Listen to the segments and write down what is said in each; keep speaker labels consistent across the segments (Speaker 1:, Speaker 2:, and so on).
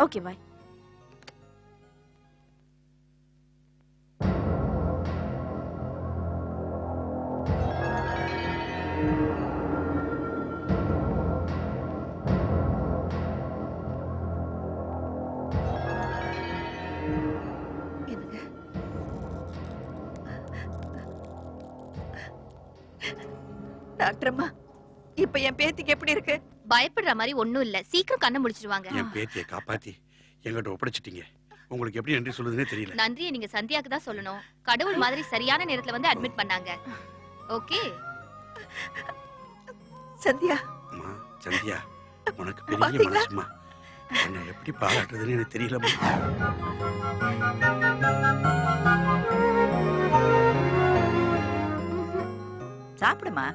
Speaker 1: Okay bye.
Speaker 2: Doctor அம்மா, இப்ப என் பேத்திக்கு எப்படி இருக்கு?
Speaker 3: பயப்படுற மாதிரி ஒண்ணும் இல்ல, சீக்கிரம் கண்ணை முடிச்சிடுவாங்க.
Speaker 4: என் பேத்தியை காப்பாத்தி எங்கிட்ட ஒப்படைச்சிட்டீங்க. உங்களுக்கு எப்படி நன்றி சொல்றதுன்னே தெரியல.
Speaker 3: நன்றியை நீங்க சந்தியாக்கு தான் சொல்லணும். கடவுள் மாதிரி சரியான நேரத்துல வந்து அட்மிட் பண்ணாங்க. ஓகே
Speaker 2: சந்தியா.
Speaker 4: அம்மா சந்தியா, உனக்கு பெரிய மனசுமா. என்ன எப்படி பாராட்டுறதுன்னு எனக்கு தெரியலம்மா.
Speaker 2: சாப்பிடுமா.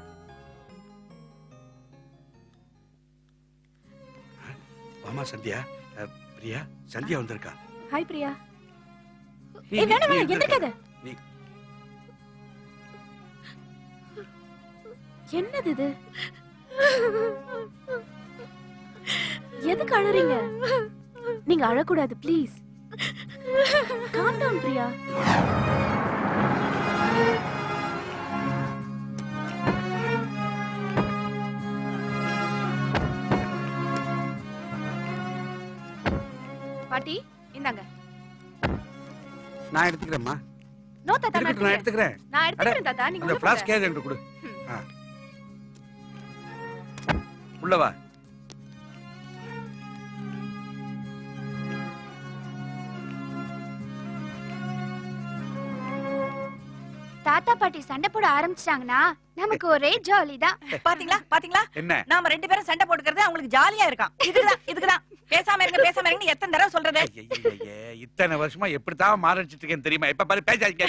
Speaker 4: வாமா சந்தியா. பிரியா, சந்தியா வந்திருக்கா.
Speaker 1: ஹாய் பிரியா. வேணாம் எந்திரிக்காத. என்னது இது? எதுக்கு அழறீங்க? நீங்க அழக்கூடாது ப்ளீஸ். Calm down Priya. பாட்டி இந்தாங்க.
Speaker 4: நான் எடுத்துக்கிறேன்மா.
Speaker 1: நோ தாத்தா,
Speaker 4: நான் எடுத்துக்கிறேன்.
Speaker 1: நான் எடுத்துக்கிறேன் தாத்தா, நீங்க
Speaker 4: அந்த ஃப்ளாஸ்க் ஏது என்று கொடு. உள்ள வா.
Speaker 3: தாத்தா பாட்டி சண்டை போட ஆரம்பிச்சிட்டாங்கன்னா நமக்கு ஒரே ஜாலி தான்.
Speaker 2: பாத்தீங்களா பாத்தீங்களா?
Speaker 4: என்ன
Speaker 2: நாம ரெண்டு பேரும் சண்டை போட்டுக்கிறது அவங்களுக்கு ஜாலியா இருக்கான். இதுக்குதான் பேசாம இருங்க எத்தனை தடவை சொல்றது?
Speaker 4: இத்தனை வருஷமா எப்படித்தான் மாறிச்சிட்டு இருக்கேன்னு தெரியுமா? இப்ப பாரு பேசாதீங்க.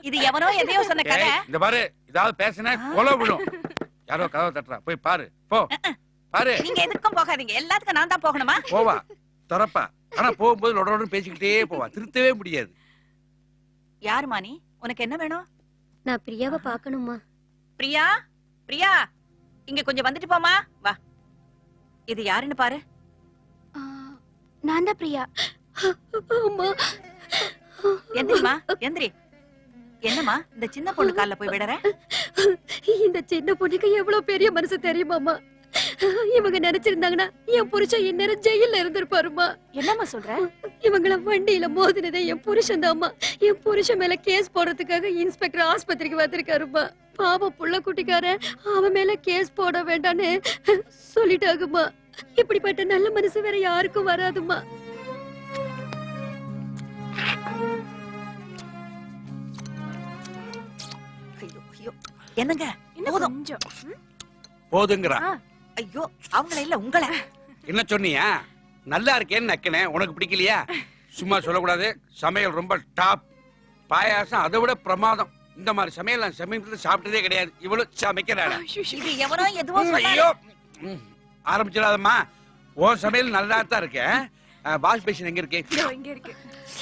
Speaker 2: இது எவனோ எதையோ சொன்ன கதை.
Speaker 4: இந்த பாரு, ஏதாவது பேசினா கொலை விடும். யாரோ கதவை தட்டுறா, போய் பாரு. போ பாரு.
Speaker 2: நீங்க எதுக்கும் போகாதீங்க, எல்லாத்துக்கும் நான் தான் போகணுமா?
Speaker 4: போவா திறப்பா. ஆனா போகும்போது லொடலொடன்னு பேசிக்கிட்டே போவா, திருத்தவே முடியாது.
Speaker 2: யாருமா நீ? உனக்கு என்ன வேணும்?
Speaker 3: நான் பிரியாவை பார்க்கணுமா.
Speaker 2: பிரியா, பிரியா இங்க கொஞ்சம் வந்துட்டு போமா. வா. இது யாருன்னு பாரு.
Speaker 3: நான் தான் பிரியா.
Speaker 2: எந்திரிமா, எந்திரி. என்னம்மா இந்த சின்ன பொண்ணு கால்ல போய் விடற?
Speaker 3: இந்த சின்ன பொண்ணுக்கு எவ்வளவு பெரிய மனசு தெரியுமாமா? இவங்க நினைச்சிருந்தாங்கன்னா என் புருஷன் இந்நேரம் ஜெயில இருந்திருப்பாருமா.
Speaker 1: என்னம்மா சொல்ற?
Speaker 3: இவங்கள வண்டியில மோதினதே என் புருஷன் தான்மா. என் புருஷன் மேல கேஸ் போடுறதுக்காக இன்ஸ்பெக்டர் ஆஸ்பத்திரிக்கு வந்திருக்காருமா. பாவம் புள்ள குட்டிக்காரன் அவன் மேல கேஸ் போட வேண்டான்னு சொல்லிட்டாகுமா. இப்படிப்பட்ட நல்ல மனசு வேற யாருக்கும் வராதுமா.
Speaker 2: என்னங்க
Speaker 1: கொஞ்சம்
Speaker 4: போதுங்கறா.
Speaker 2: ஐயோ அவங்கள இல்ல உங்களை.
Speaker 4: என்ன சொன்னியா? நல்லா இருக்கேன்னு நக்கினேன், உனக்கு பிடிக்கலையா? சும்மா சொல்லக்கூடாது. சமையல் ரொம்ப டாப். பாயாசம் அதை விட பிரமாதம். இந்த மாதிரி சமையல் நான் சமையல் சாப்பிட்டதே கிடையாது. இவ்வளவு சமைக்கிறாடா.
Speaker 2: இது எவனோ எதுவோ சொன்னாரு.
Speaker 4: ஐயோ ஆரம்பிச்சிடாதம்மா. ஓ சமையல் நல்லா தான் இருக்கு. வாஷ் பேஷன் எங்க இருக்கு?
Speaker 1: இங்க இருக்கு,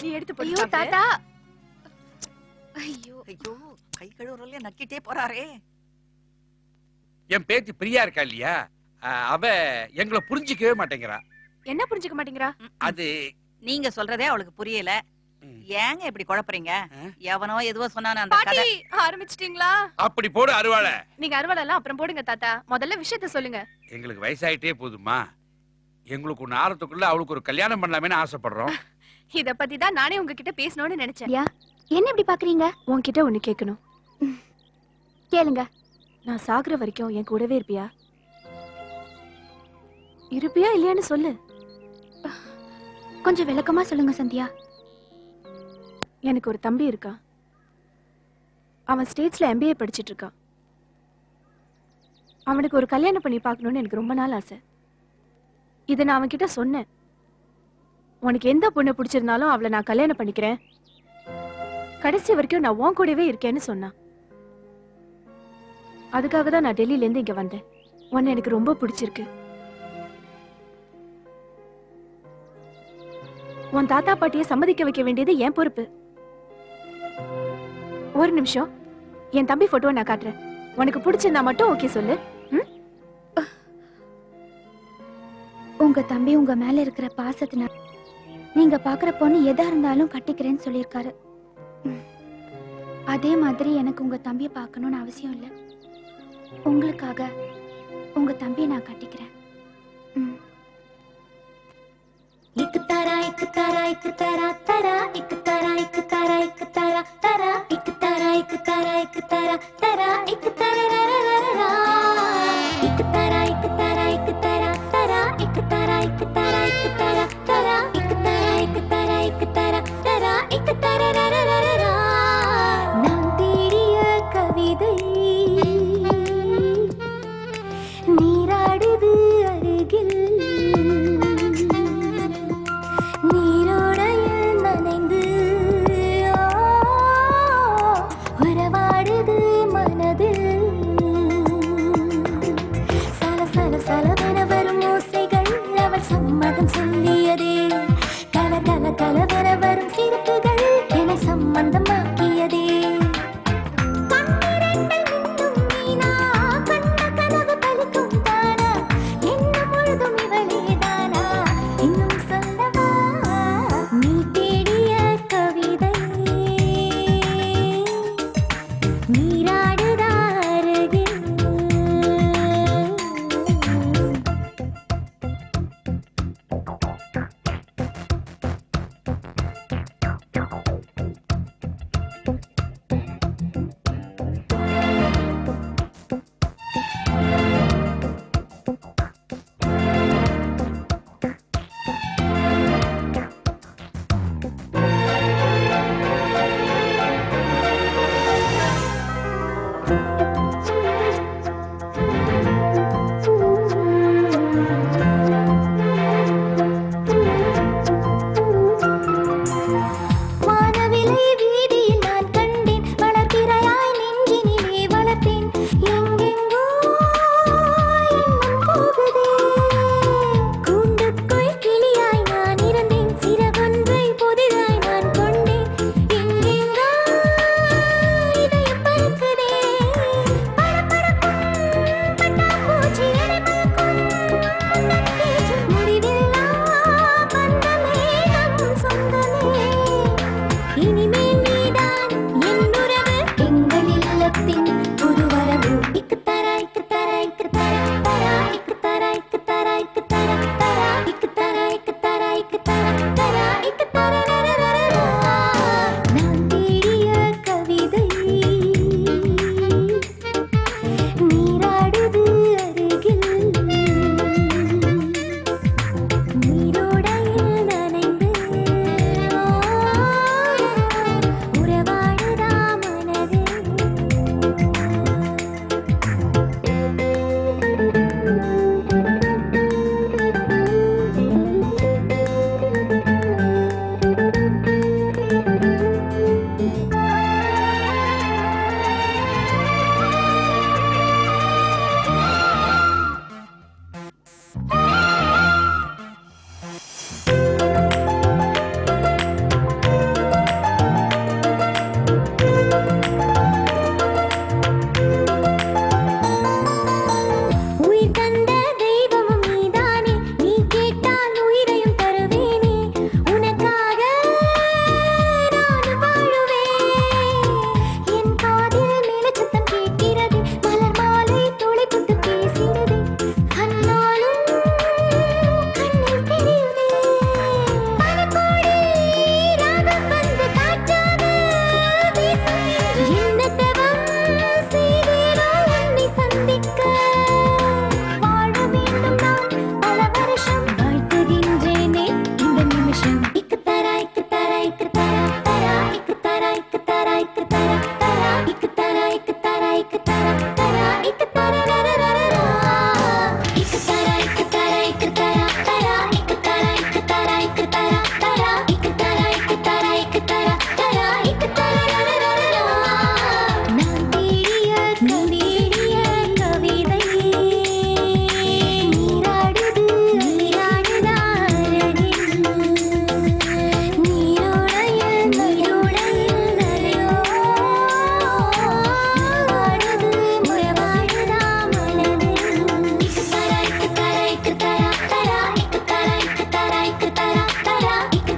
Speaker 1: நீ எடுத்து போடு.
Speaker 3: ஐயோ தாத்தா. ஐயோ
Speaker 2: ஐயோ கை கழுவுறதுல நக்கிட்டே போறாரே.
Speaker 4: என் பேத்தி பிரியா இருக்கா இல்லையா, அவ எங்களை புரிஞ்சிக்கவே மாட்டேங்கிறா.
Speaker 1: என்ன புரிஞ்சுக்க மாட்டேங்கிறா?
Speaker 4: அது
Speaker 2: நீங்க சொல்றதே அவளுக்கு புரியல. ஏங்க இப்படி குழப்பறீங்க? எவனோ எதுவோ சொன்னானே அந்த கதை.
Speaker 1: பாட்டி ஆரம்பிச்சிட்டீங்களா?
Speaker 4: அப்படி போடு அருவாளை.
Speaker 1: நீங்க அருவாளை எல்லாம் அப்புறம் போடுங்க தாத்தா, முதல்ல விஷயத்தை சொல்லுங்க.
Speaker 4: எங்களுக்கு வயசாயிட்டே போதுமா, எங்களுக்கு ஒன்னு ஆறதுக்குள்ள அவளுக்கு ஒரு கல்யாணம் பண்ணலாமேன்னு ஆசைப்படுறோம்.
Speaker 1: இத பத்தி தான் நானே உங்ககிட்ட பேசணும்னு நினைச்சேன்.
Speaker 3: என்ன இப்படி பாக்குறீங்க?
Speaker 1: உன்கிட்ட ஒண்ணு கேட்கணும்.
Speaker 3: கேளுங்க.
Speaker 1: நான் சாகுற வரைக்கும் என் கூடவே இருப்பியா? இருப்பியா இல்லையான்னு சொல்லு.
Speaker 3: கொஞ்சம் விளக்கமா சொல்லுங்க சந்தியா.
Speaker 1: எனக்கு ஒரு தம்பி இருக்கான். அவன் ஸ்டேட்ஸ்ல MBA படிச்சிட்டு இருக்கான். அவனுக்கு ஒரு கல்யாணம் பண்ணி பார்க்கணும்னு எனக்கு ரொம்ப நாள் ஆசை. இதை நான் அவன்கிட்ட சொன்னேன். உனக்கு எந்த பொண்ணு பிடிச்சிருந்தாலும் அவளை நான் கல்யாணம் பண்ணிக்கிறேன், கடைசி வரைக்கும் நான் உன் கூடவே இருக்கேன்னு சொன்னான். அதுக்காக தான் நான் டெல்லியில இருந்து இங்க வந்தேன். உன்னை எனக்கு ரொம்ப பிடிச்சிருக்கு. உன் தாத்தா பாட்டியை சம்மதிக்க வைக்க வேண்டியது என் பொறுப்பு. ஒரு நிமிஷம், என் தம்பி போட்டோ நான் காட்டுறேன். உனக்கு பிடிச்சிருந்தா மட்டும் ஓகே சொல்லு.
Speaker 3: உங்க
Speaker 5: உங்க தம்பி உங்க மேல இருக்கிற பாசத்தினால நீங்க பாக்குற பொண்ணு எதா இருந்தாலும் கட்டிக்கிறேன்னு சொல்லியிருக்காரு. அதே மாதிரி எனக்கு உங்க தம்பியை பார்க்கணும்னு அவசியம் இல்லை. உங்களுக்காக உங்க தம்பியை நான் கட்டிக்கிறேன்.
Speaker 6: एक तारा एक तारा एक तारा तारा एक तारा एक तारा एक तारा तारा एक तारा एक तारा एक तारा तारा एक तारा रा रा रा रा एक तारा एक तारा एक तारा तारा एक तारा एक तारा एक तारा